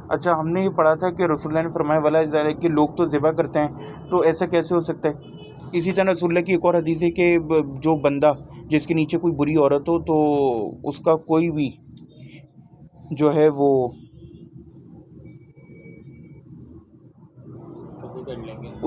اچھا، ہم نے یہ پڑھا تھا کہ رسول اللہ نے فرمایا ولا ذالک کہ لوگ تو ذبح کرتے ہیں، تو ایسا کیسے ہو سکتا ہے؟ اسی طرح رسول اللہ کی ایک اور حدیث ہے کہ جو بندہ جس کے نیچے کوئی بری عورت ہو تو اس کا کوئی بھی جو ہے وہ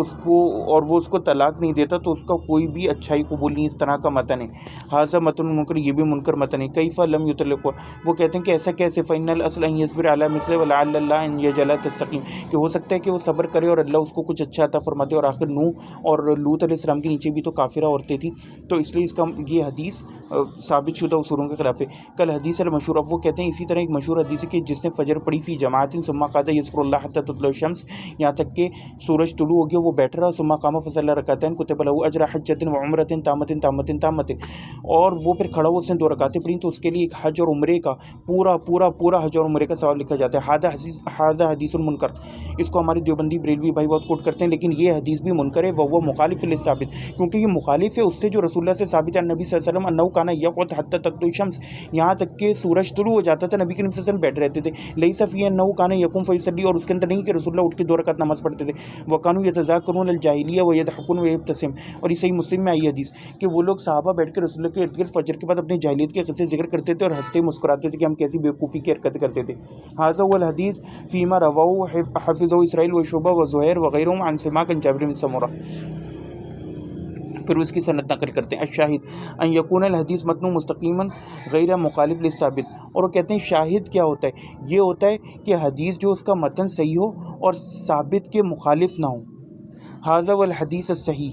اس کو اور وہ اس کو طلاق نہیں دیتا تو اس کا کوئی بھی اچھائی قبول نہیں، اس طرح کا متن ہے۔ حاضہ متن منکر، یہ بھی منکر متن ہے۔ کیف لم یطلق، وہ کہتے ہیں کہ ایسا کیسے، فإن الأصل أن يصبر على مثله ولعل الله أن يجعلها تستقيم، کہ ہو سکتا ہے کہ وہ صبر کرے اور اللہ اس کو کچھ اچھا عطا فرماتے، اور آخر نوح اور لوط علیہ السلام کے نیچے بھی تو کافرہ عورتیں تھیں، تو اس لیے اس کا یہ حدیث ثابت شدہ اصولوں کے خلاف ہے۔ کل حدیث المشہور، اب وہ کہتے ہیں اسی طرح ایک مشہور حدیث ہے کہ جس نے فجر پڑھی فی جماعت ثم قعد یذکر اللہ حتی تطلع الشمس، یہاں تک کہ سورج طلوع ہو گیا وہ بیٹھ رہا، ثم قام فصلی رکعتین کتب له اجر حجۃ وعمرۃ تامۃ تامۃ تامۃ، اور وہ پھر کھڑا ہوا اس نے 2 رکعتیں پڑھی تو اس کے لیے ایک حج اور عمرے کا پورا حج اور عمرے کا ثواب لکھا جاتا ہے۔ ھذا حدیث المنکر، اس کو ہمارے دیوبندی بریلوی بھائی بہت کوٹ کرتے ہیں، لیکن یہ حدیث بھی منکر ہے، وہ مخالف للثابت، کیونکہ یہ مخالف ہے اس سے جو رسول اللہ سے ثابت ہے، نبی صلی اللہ علیہ وسلم انہ کان یقعد حتی تطلع الشمس، یہاں تک کہ سورج طلوع ہو جاتا تھا نبی کریم صلی اللہ علیہ وسلم بیٹھ رہتے تھے، لیس فی انہ کان یقوم فیصلی، اور اس کے اندر نہیں کہ رسول اللہ اٹھ کے 2 رکعت نماز پڑھتے تھے، وکانوا یتذاکرون الجاہلیہ ویضحکون ویبتسم، اور یہ صحیح مسلم میں آئی حدیث کہ وہ لوگ صحابہ بیٹھ کے رسول اللہ کے ارد گرد فجر کے بعد اپنے جاہلیت کے قصے ذکر کرتے تھے اور ہنستے مسکراتے تھے کہ ہم کیسی بیوقوفی کی حرکت کرتے تھے۔ ھذا هو الحدیث فیما رواه حفظه اسرائیل وشعبہ وزہیر وغیرہم عن سماک عن جابر بن سمرہ، پھر اس کی سند نقل کرتے ہیں۔ الشاہد ان یکون الحدیث متن مستقیما غیر مخالف للثابت، اور وہ کہتے ہیں شاہد کیا ہوتا ہے، یہ ہوتا ہے کہ حدیث جو اس کا متن صحیح ہو اور ثابت کے مخالف نہ ہو۔ ھذا والحدیث الصحیح،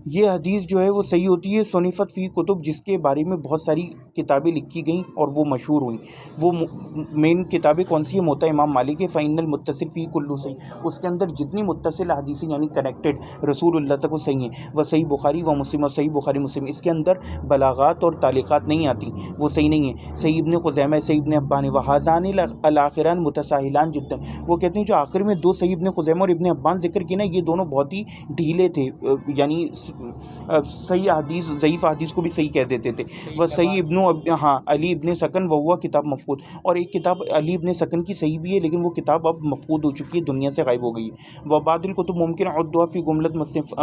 یہ حدیث جو ہے وہ صحیح ہوتی ہے، صنفت فی کتب، جس کے بارے میں بہت ساری کتابیں لکھی گئیں اور وہ مشہور ہوئیں۔ وہ مین کتابیں کون سی ہیں؟ موطا امام مالک ہے، فإن المتصل فی کل صحیح، اس کے اندر جتنی متصل حدیثیں یعنی کنیکٹڈ رسول اللہ تک وہ صحیح ہیں۔ وہ صحیح بخاری و مسلم، اور صحیح بخاری مسلم، اس کے اندر بلاغات اور تعلیقات نہیں آتی، وہ صحیح نہیں ہیں۔ صحیح ابن خزیمہ، صحیح ابن حبان، وہذان الاخران متساہلان جدا، وہ کہتے ہیں جو آخر میں 2 صحیح ابن خزیمہ اور ابن حبان ذکر کی نا، یہ دونوں بہت ہی ڈھیلے تھے، یعنی صحیح حدیث ضعیف حدیث کو بھی صحیح کہہ دیتے تھے۔ وہ صحیح علی ابن سکن وہ کتاب مفقود، اور ایک کتاب علی ابن سکن کی صحیح بھی ہے لیکن وہ کتاب اب مفقود ہو چکی ہے، دنیا سے غائب ہو گئی ہے۔ وہ بعض الکتب ممکن عدوا فی جملۃ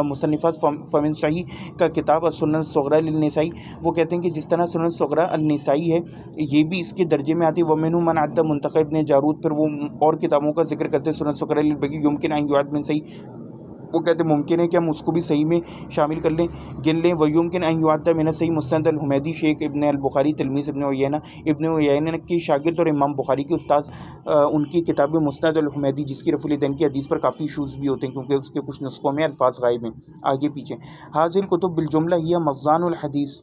مصنفات فمن صحیح کا کتاب السنن الصغریٰ للنسائی، وہ کہتے ہیں کہ جس طرح سنن الصغریٰ النسائی ہے یہ بھی اس کے درجے میں آتی ہے۔ ومنہ من عد منتخب ابن جارود، پھر وہ اور کتابوں کا ذکر کرتے ہیں سنن الصغریٰ للبیہقی، یمکن ان یعد من صحیح، وہ کہتے ہیں ممکن ہے کہ ہم اس کو بھی صحیح میں شامل کر لیں، گن لیں۔ ویمکن ان یعد من صحیح مسند الحمیدی، شیخ ابن البخاری تلمیذ ابن عیینہ کے شاگرد اور امام بخاری کے استاذ، ان کی کتاب مسند الحمیدی جس کی رفع الدین کی حدیث پر کافی ایشوز بھی ہوتے ہیں کیونکہ اس کے کچھ نسخوں میں الفاظ غائب ہیں آگے پیچھے۔ حاضر الکتب بالجملہ ہی مخزان الحدیث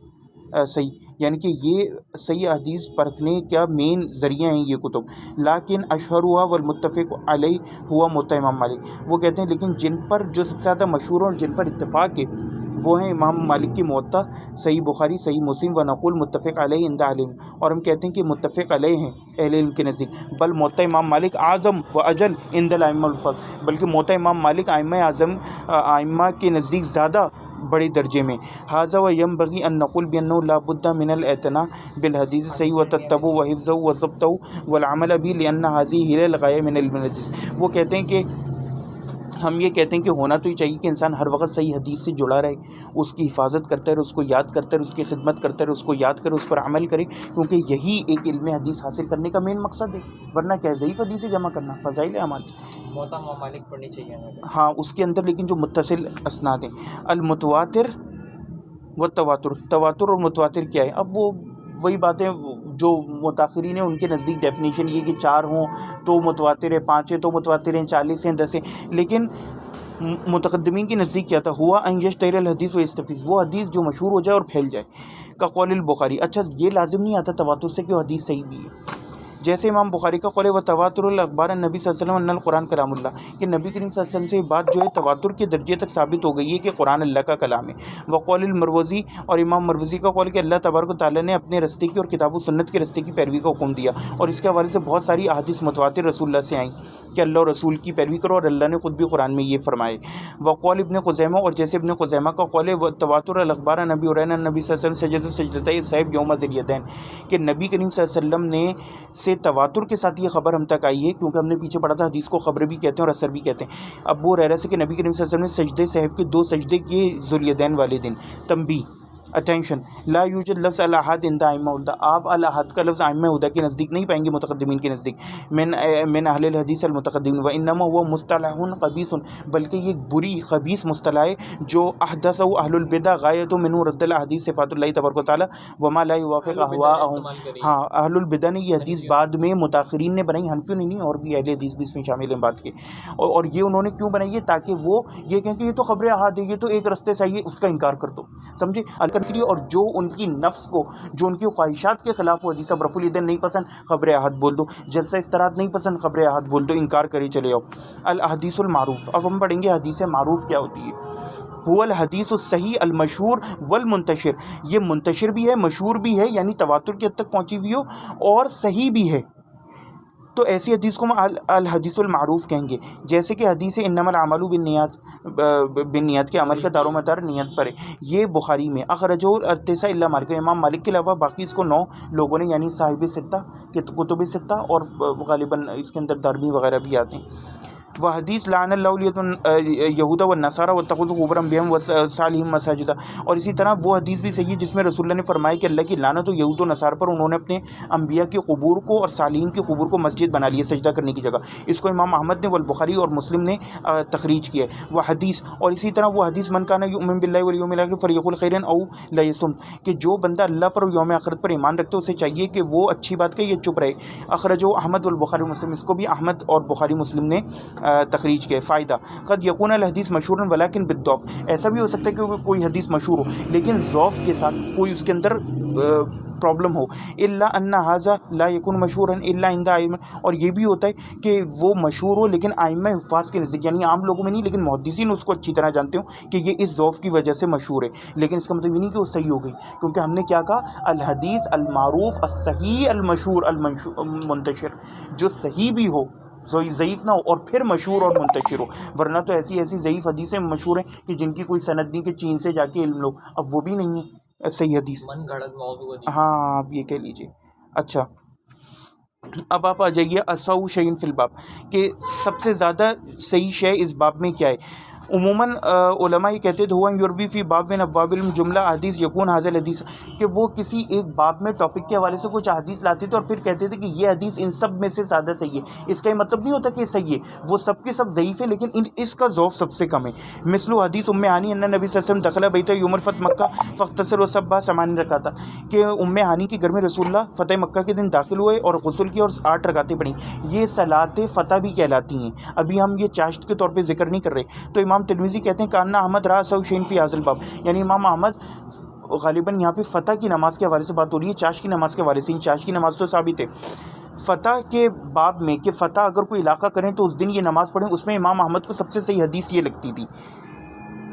صحیح، یعنی کہ یہ صحیح حدیث پرکھنے کا مین ذریعہ ہیں یہ کتب، لیکن اشہرھا والمتفق علیہ ہوا موطا امام مالک، وہ کہتے ہیں لیکن جن پر جو سب سے زیادہ مشہور اور جن پر اتفاق ہے وہ ہیں امام مالک کی موطا، صحیح بخاری، صحیح مسلم، ونقول متفق علیہ عند اہل علم، اور ہم کہتے ہیں کہ متفق علیہ ہیں اہل علم کے نزدیک، بل موطا امام مالک اعظم و اجل عند الائمہ الفضل، بلکہ موطا امام مالک ائمہ اعظم ائمہ کے نزدیک زیادہ بڑے درجے میں۔ ھذا وینبغی ان نقول بانہ لا بد من الاعتناء بالحدیث صحیح وتتبع وحفظہ وضبطہ والعمل به لان هذه هي الغایہ من علم الحدیث، وہ کہتے ہیں کہ ہم یہ کہتے ہیں کہ ہونا تو ہی چاہیے کہ انسان ہر وقت صحیح حدیث سے جڑا رہے، اس کی حفاظت کرتا رہے، اس کو یاد کرتا رہے، اس کی خدمت کرتا رہے، اس کو یاد کرے، اس پر عمل کرے، کیونکہ یہی ایک علم حدیث حاصل کرنے کا مین مقصد ہے، ورنہ کیا ہے ضعیف حدیث جمع کرنا، فضائل اعمال موطا امام مالک پڑھنی چاہیے ہمیں۔ ہاں، اس کے اندر لیکن جو متصل اسناد ہیں، المتواتر والتواتر، تواتر اور متواتر کیا ہے؟ اب وہ وہی باتیں جو متاخرین ہیں ان کے نزدیک ڈیفینیشن یہ کہ 4 ہوں تو متواتر ہے، 5 ہیں تو متواتر ہیں، 40 ہیں، 10 ہیں، لیکن متقدمین کے نزدیک کیا تھا؟ ہوا ان یشتہر الحدیث و یستفیض، وہ حدیث جو مشہور ہو جائے اور پھیل جائے، کا قول البخاری۔ اچھا، یہ لازم نہیں آتا تواتر سے کہ وہ حدیث صحیح بھی ہے، جیسے امام بخاری کا قول ہے وتواتر الاخبار النبی صلی اللہ علیہ وسلم ان القرآن کلام اللہ، کہ نبی کریم صلی اللہ علیہ وسلم سے یہ بات جو ہے تواتر کے درجے تک ثابت ہو گئی ہے کہ قرآن اللہ کا کلام ہے۔ وقول المروزی، اور امام مروزی کا قول کہ اللہ تبارک و تعالیٰ نے اپنے رستے کی اور کتاب و سنت کے رستے کی پیروی کا حکم دیا، اور اس کے حوالے سے بہت ساری احادیث متواتر رسول اللہ سے آئیں کہ اللہ اور رسول کی پیروی کرو، اور اللہ نے خود بھی قرآن میں یہ فرمائے۔ وقول ابن خزیمہ، اور جیسے ابن خزیمہ کا قول ہے تواتر الاخبار نبی عرین نبی صلی اللہ علیہ وسلم سجد سجدتین صاحب یوم ذی الیدین، کہ نبی کریم صلی اللہ علیہ وسلم نے سے کہ تواتر کے ساتھ یہ خبر ہم تک آئی ہے، کیونکہ ہم نے پیچھے پڑھا تھا حدیث کو خبر بھی کہتے ہیں اور اثر بھی کہتے ہیں۔ ابو ہریرہ سے کہ نبی کریم صلی اللہ علیہ وسلم نے سجدے سہو کے 2 سجدے کیے ذوالیدین والے دن۔ تنبیہ اٹینشن، لا یوجد لفظ الاحد عند ائمہ الہدی، آپ الاحد کا لفظ ائمہ ہدی کے نزدیک نہیں پائیں گے، متقدمین کے نزدیک، من اہل الحدیث المتقدمین، وانما هو مصطلح خبیث، بلکہ یہ بری خبیث مصطلح ہے جو احدثہ اہل البدع غایۃ منہ رد الاحادیث صفات اللہ تبارک و تعالی وما لا یوافق اهواءهم۔ ہاں، اہل البدع نے یہ حدیث بعد میں متاخرین نے بنائی، حنفیوں نے نہیں، اور بھی اہل حدیث بھی اس میں شامل ہیں بعد کے، اور یہ انہوں نے کیوں بنائی ہے؟ تاکہ وہ یہ کہیں کہ یہ تو خبر احاد ہے، یہ تو ایک رستے سے آئی ہے، اس کا انکار کر دو، سمجھے؟ اور جو ان کی نفس کو، جو ان کی خواہشات کے خلاف وہ حدیث، اب رفع الیدین نہیں پسند، خبر احاد بول دو، جلسہ استراحت نہیں پسند، خبر احاد بول دو، انکار کرے چلے آؤ۔ الحدیث المعروف، اب ہم پڑھیں گے حدیث معروف کیا ہوتی ہے۔ هو الحدیث الصحیح المشہور والمنتشر، یہ منتشر بھی ہے، مشہور بھی ہے، یعنی تواتر کی حد تک پہنچی ہوئی ہو، اور صحیح بھی ہے، تو ایسی حدیث کو ہم الحدیث المعروف کہیں گے۔ جیسے کہ حدیث انما الاعمال بالنیات کے عمل کا دار و مدار نیت پر ہے، یہ بخاری میں، اخرجہ التسع الا مالک، امام مالک کے علاوہ باقی اس کو 9 لوگوں نے، یعنی صاحب ستہ کتب ستہ، اور غالباً اس کے اندر دارمی وغیرہ بھی آتے ہیں۔ وہ حدیث لعن اللہ یہود و نصارى واتخذوا قبور انبیاء وصالحین مساجد، اور اسی طرح وہ حدیث بھی صحیح ہے جس میں رسول اللہ نے فرمایا کہ اللہ کی لعنت ہو یہود و نصارى پر، انہوں نے اپنے انبیاء کی قبور کو اور صالحین کی قبور کو مسجد بنا لی ہے سجدہ کرنے کی جگہ۔ اس کو امام احمد نے والبخاری اور مسلم نے تخریج کیا ہے۔ وہ حدیث، اور اسی طرح وہ حدیث من کان یؤمن باللہ والیوم الاخر فلیقل خیرا او لیصمت، کہ جو بندہ اللہ پر اور یوم آخرت پر ایمان رکھتے اسے چاہیے کہ وہ اچھی بات کہے یا چپ رہے۔ اخرجہ احمد والبخاری مسلم، اس کو بھی احمد اور بخاری مسلم نے تخریج کیا ہے۔ فائدہ، قد یکون الحدیث مشہورا ولکن بالضعف، ایسا بھی ہو سکتا ہے کہ کوئی حدیث مشہور ہو لیکن ضعف کے ساتھ، کوئی اس کے اندر پرابلم ہو۔ الا ان ھذا لا یکون مشہورا الا عند ائمہ، اور یہ بھی ہوتا ہے کہ وہ مشہور ہو لیکن ائمہ حفاظ کے نزدیک، یعنی عام لوگوں میں نہیں، لیکن محدثین اس کو اچھی طرح جانتے ہوں کہ یہ اس ضعف کی وجہ سے مشہور ہے، لیکن اس کا مطلب یہ نہیں کہ وہ صحیح ہو گئی، کیونکہ ہم نے کیا کہا؟ الحدیث المعروف الصحیح المشہور المنتشر، جو صحیح بھی ہو، ضعیف نہ ہو، اور پھر مشہور اور منتشر ہو، ورنہ تو ایسی ضعیف حدیثیں مشہور ہیں کہ جن کی کوئی سند نہیں، کہ چین سے جا کے علم لو، اب وہ بھی نہیں ہے صحیح حدیث، من گھڑت موضوع حدیث۔ ہاں آپ یہ کہہ لیجئے۔ اچھا، اب آپ آ جائیے اصح شیء فی الباب، کہ سب سے زیادہ صحیح شے اس باب میں کیا ہے۔ عموماً علماء یہ کہتے تھے ہوا یروی فی باب من ابواب العلم جملہ حدیث یکون حاضر الحدیث، کہ وہ کسی ایک باب میں ٹاپک کے حوالے سے کچھ حدیث لاتے تھے اور پھر کہتے تھے کہ یہ حدیث ان سب میں سے زیادہ صحیح ہے۔ اس کا یہ مطلب نہیں ہوتا کہ یہ صحیح ہے، وہ سب کے سب ضعیف ہے لیکن اس کا ضعف سب سے کم ہے۔ مثل حدیث ہانی ان نبی صلی اللہ علیہ وسلم دخل بیت یوم الفتح مکہ فاغتسل وصبح 8 رکعات، کہ ہانی کے گھر میں رسول اللہ فتح مکہ کے دن داخل ہوئے اور غسل کیا اور 8 رکعتیں پڑھیں، یہ صلاۃ فتح بھی کہلاتی ہیں، ابھی ہم یہ چاشت کے طور پہ ذکر نہیں کر رہے۔ تو امام ترمذی کہتے ہیں کانا احمد را سو شین فی حاضل باب، یعنی امام احمد غالباً یہاں پہ فتح کی نماز کے حوالے سے بات ہو رہی ہے، چاش کی نماز کے حوالے سے، چاش کی نماز تو ثابت ہے فتح کے باب میں، کہ فتح اگر کوئی علاقہ کریں تو اس دن یہ نماز پڑھیں، اس میں امام احمد کو سب سے صحیح حدیث یہ لگتی تھی،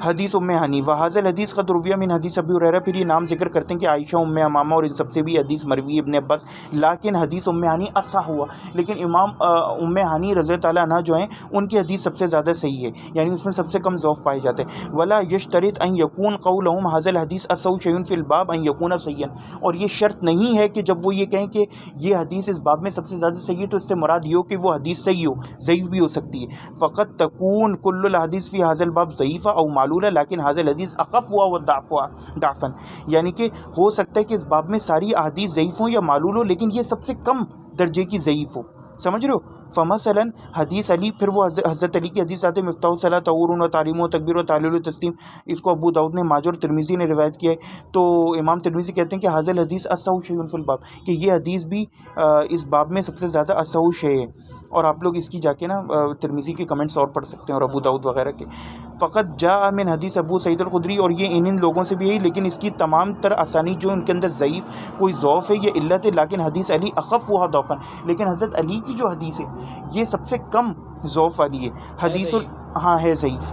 حدیث ہانی وحاظ الحدیث قد روی من حدیث ابی ہریرہ، پھر یہ نام ذکر کرتے ہیں کہ عائشہ امامہ اور ان سب سے بھی حدیث مروی ابن عباس، لیکن حدیث ہانی اصح ہوا، لیکن امام ہانی رضی اللہ عنہ جو ہیں ان کی حدیث سب سے زیادہ صحیح ہے، یعنی اس میں سب سے کم ضعف پائے جاتے ہیں۔ ولا یشترط ان یکون قولهم ھذا الحدیث اصح شیء فی الباب ان یکون صحیحا، اور یہ شرط نہیں ہے کہ جب وہ یہ کہیں کہ یہ حدیث اس باب میں سب سے زیادہ صحیح ہے تو اس سے مراد یہ ہو کہ وہ حدیث صحیح ہو، ضعیف بھی ہو سکتی ہے۔ فقط تکون کل الحدیث فی ھذا الباب ضعیفہ او معلولہ لیکن ھذا الحدیث اخف ہوا و ضعفا، یعنی کہ ہو سکتا ہے کہ اس باب میں ساری احادیث ضعیف ہوں یا معلول ہو لیکن یہ سب سے کم درجے کی ضعیف ہو، سمجھ رہے ہو؟ فمثلا حدیث علی، پھر وہ حضرت علی کی حدیث آتے مفتاح الصلاۃ طہور و تعلیم و تکبیر و تعلیل و تسلیم، اس کو ابو داؤد نے، ماجہ اور ترمذی نے روایت کیا ہے۔ تو امام ترمذی کہتے ہیں کہ حاضر الحدیث اصح شیء فی الباب، کہ یہ حدیث بھی اس باب میں سب سے زیادہ اصح شیء ہے، اور آپ لوگ اس کی جا کے نا ترمذی کے کمنٹس اور پڑھ سکتے ہیں اور ابو داؤد وغیرہ کے۔ فقط جاء من حدیث ابو سعید الخدری، اور یہ ان لوگوں سے بھی ہے، لیکن اس کی تمام تر اسانید جو ان کے اندر ضعیف کوئی ضعف ہے یا علت ہے، لیکن حدیث علی اخف ہوا ضعفا، لیکن حضرت علی کی جو حدیث ہے یہ سب سے کم ضعف والی ہے، حدیث ہاں ہے ضعیف۔